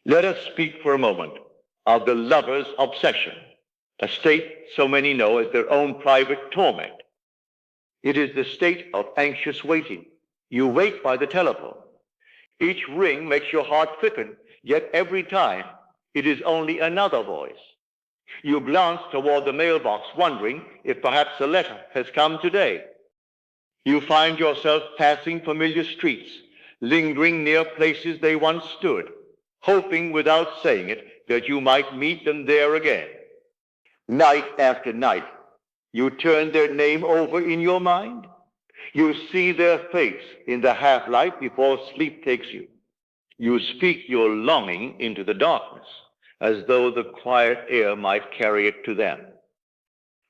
Let us speak for a moment of the lover's obsession, a state so many know as their own private torment. It is the state of anxious waiting. You wait by the telephone. Each ring makes your heart quicken, yet every time it is only another voice. You glance toward the mailbox, wondering if perhaps a letter has come today. You find yourself passing familiar streets, lingering near places they once stood, hoping without saying it that you might meet them there again. Night after night, you turn their name over in your mind. You see their face in the half-light before sleep takes you. You speak your longing into the darkness, as though the quiet air might carry it to them.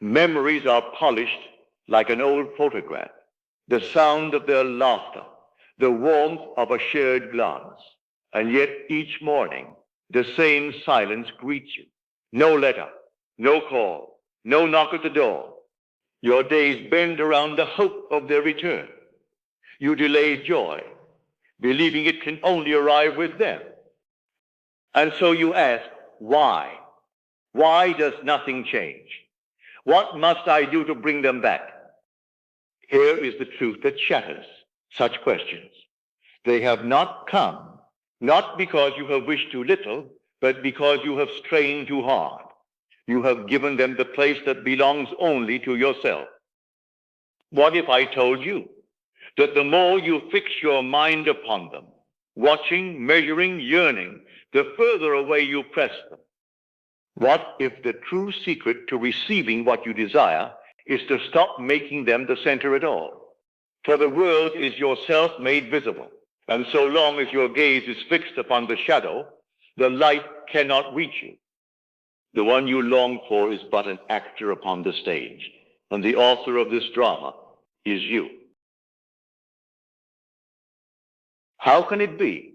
Memories are polished like an old photograph, the sound of their laughter, the warmth of a shared glance. And yet each morning, the same silence greets you. No letter, no call, no knock at the door. Your days bend around the hope of their return. You delay joy, believing it can only arrive with them. And so you ask, why? Why does nothing change? What must I do to bring them back? Here is the truth that shatters such questions. They have not come, not because you have wished too little, but because you have strained too hard. You have given them the place that belongs only to yourself. What if I told you that the more you fix your mind upon them, watching, measuring, yearning, the further away you press them? What if the true secret to receiving what you desire is to stop making them the center at all? For the world is yourself made visible, and so long as your gaze is fixed upon the shadow, the light cannot reach you. The one you long for is but an actor upon the stage, and the author of this drama is you. How can it be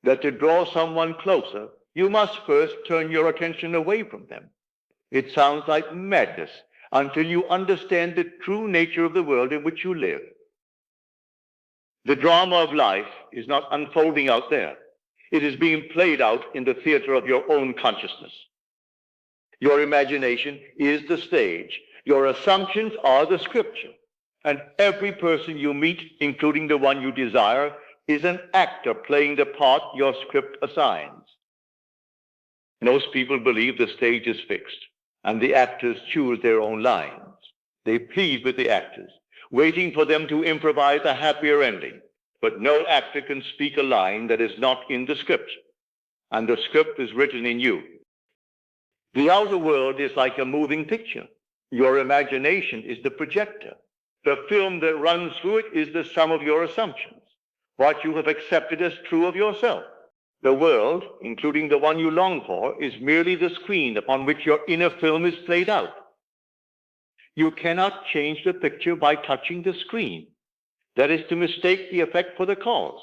that to draw someone closer, you must first turn your attention away from them? It sounds like madness until you understand the true nature of the world in which you live. The drama of life is not unfolding out there. It is being played out in the theater of your own consciousness. Your imagination is the stage. Your assumptions are the scripture. And every person you meet, including the one you desire, is an actor playing the part your script assigns. Most people believe the stage is fixed, and the actors choose their own lines. They plead with the actors, waiting for them to improvise a happier ending. But no actor can speak a line that is not in the script, and the script is written in you. The outer world is like a moving picture. Your imagination is the projector. The film that runs through it is the sum of your assumptions, what you have accepted as true of yourself. The world, including the one you long for, is merely the screen upon which your inner film is played out. You cannot change the picture by touching the screen. That is to mistake the effect for the cause.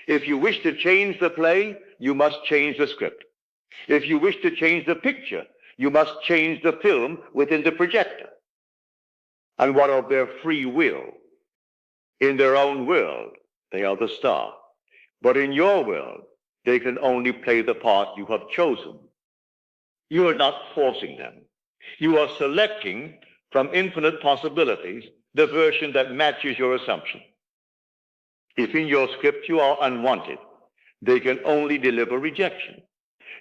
If you wish to change the play, you must change the script. If you wish to change the picture, you must change the film within the projector. And what of their free will? In their own world, they are the star. But in your world, they can only play the part you have chosen. You are not forcing them. You are selecting from infinite possibilities the version that matches your assumption. If in your script you are unwanted, they can only deliver rejection.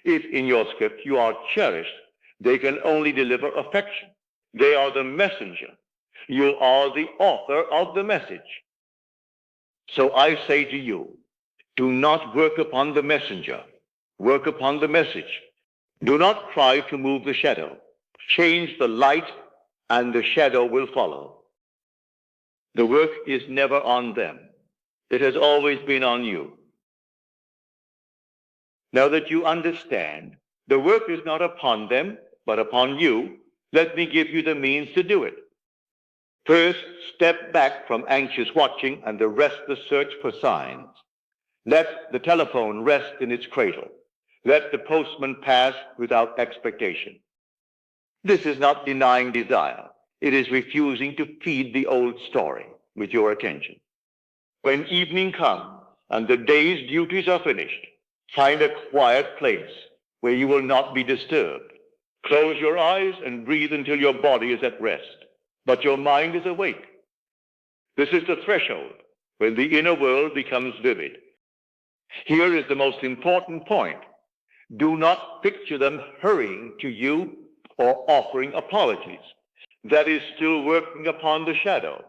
If in your script you are cherished, they can only deliver affection. They are the messenger. You are the author of the message. So I say to you, do not work upon the messenger. Work upon the message. Do not try to move the shadow. Change the light, and the shadow will follow. The work is never on them. It has always been on you. Now that you understand, the work is not upon them, but upon you, let me give you the means to do it. First, step back from anxious watching and the restless search for signs. Let the telephone rest in its cradle. Let the postman pass without expectation. This is not denying desire. It is refusing to feed the old story with your attention. When evening comes and the day's duties are finished, Find a quiet place where you will not be disturbed. Close your eyes and breathe until your body is at rest, but your mind is awake. This is the threshold when the inner world becomes vivid. Here is the most important point. Do not picture them hurrying to you or offering apologies. That is still working upon the shadow.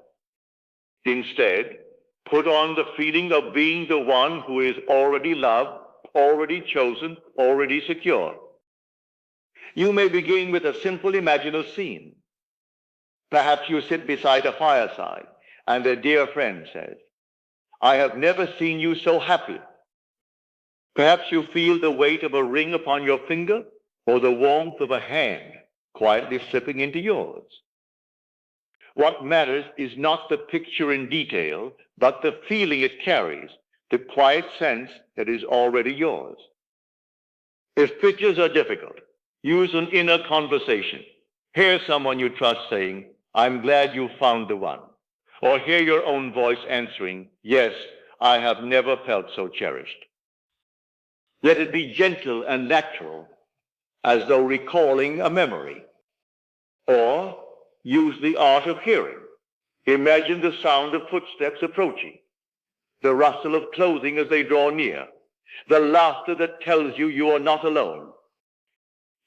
Instead, put on the feeling of being the one who is already loved, already chosen, already secure. You may begin with a simple imaginal scene. Perhaps you sit beside a fireside and a dear friend says, "I have never seen you so happy." Perhaps you feel the weight of a ring upon your finger or the warmth of a hand quietly slipping into yours. What matters is not the picture in detail, but the feeling it carries, the quiet sense that is already yours. If pictures are difficult, use an inner conversation. Hear someone you trust saying, "I'm glad you found the one." Or hear your own voice answering, "Yes, I have never felt so cherished." Let it be gentle and natural, as though recalling a memory. Or use the art of hearing. Imagine the sound of footsteps approaching, the rustle of clothing as they draw near, the laughter that tells you you are not alone.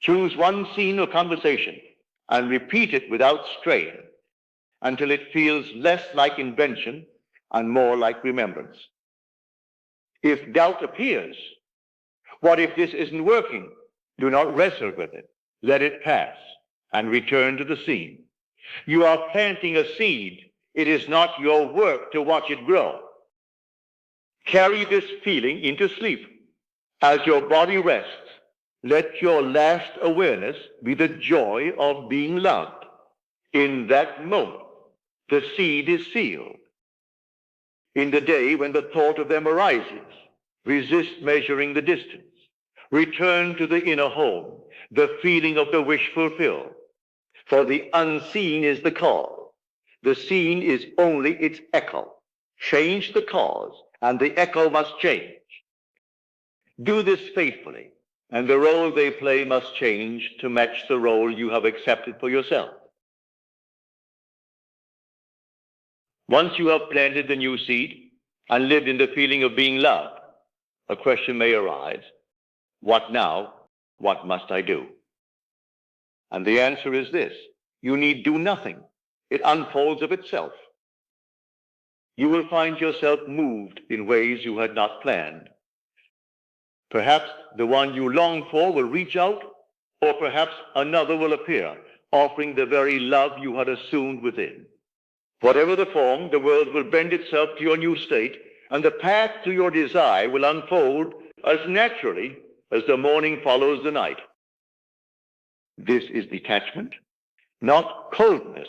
Choose one scene or conversation and repeat it without strain until it feels less like invention and more like remembrance. If doubt appears, what if this isn't working? Do not wrestle with it. Let it pass and return to the scene. You are planting a seed. It is not your work to watch it grow. Carry this feeling into sleep. As your body rests, let your last awareness be the joy of being loved. In that moment, the seed is sealed. In the day when the thought of them arises, resist measuring the distance. Return to the inner home, the feeling of the wish fulfilled. For the unseen is the cause. The seen is only its echo. Change the cause, and the echo must change. Do this faithfully, and the role they play must change to match the role you have accepted for yourself. Once you have planted the new seed and lived in the feeling of being loved, a question may arise: what now? What must I do? And the answer is this: you need do nothing. It unfolds of itself. You will find yourself moved in ways you had not planned. Perhaps the one you long for will reach out, or perhaps another will appear, offering the very love you had assumed within. Whatever the form, the world will bend itself to your new state, and the path to your desire will unfold as naturally as the morning follows the night. This is detachment, not coldness,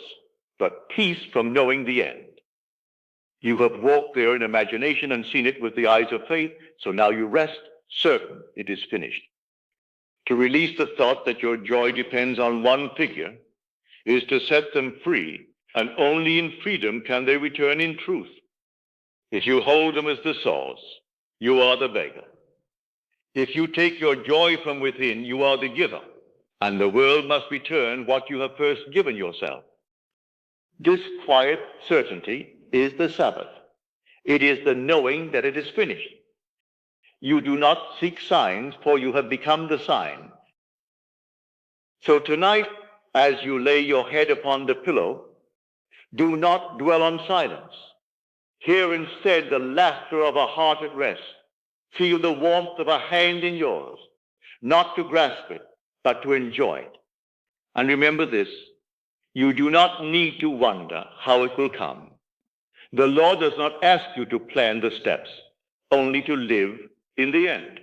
but peace from knowing the end. You have walked there in imagination and seen it with the eyes of faith, so now you rest, certain it is finished. To release the thought that your joy depends on one figure is to set them free, and only in freedom can they return in truth. If you hold them as the source, you are the beggar. If you take your joy from within, you are the giver, and the world must return what you have first given yourself. This quiet certainty is the Sabbath. It is the knowing that it is finished. You do not seek signs, for you have become the sign. So tonight, as you lay your head upon the pillow, do not dwell on silence. Hear instead the laughter of a heart at rest. Feel the warmth of a hand in yours, not to grasp it, but to enjoy it. And remember this: you do not need to wonder how it will come. The Lord does not ask you to plan the steps, only to live in the end.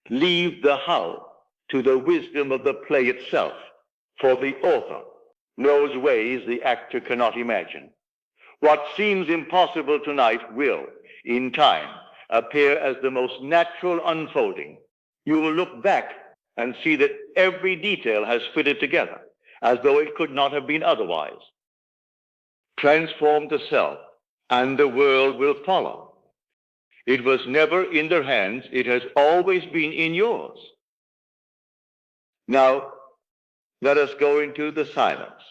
Leave the how to the wisdom of the play itself, for the author knows ways the actor cannot imagine. What seems impossible tonight will, in time, appear as the most natural unfolding. You will look back and see that every detail has fitted together, as though it could not have been otherwise. Transform the self, and the world will follow. It was never in their hands. It has always been in yours. Now, let us go into the silence.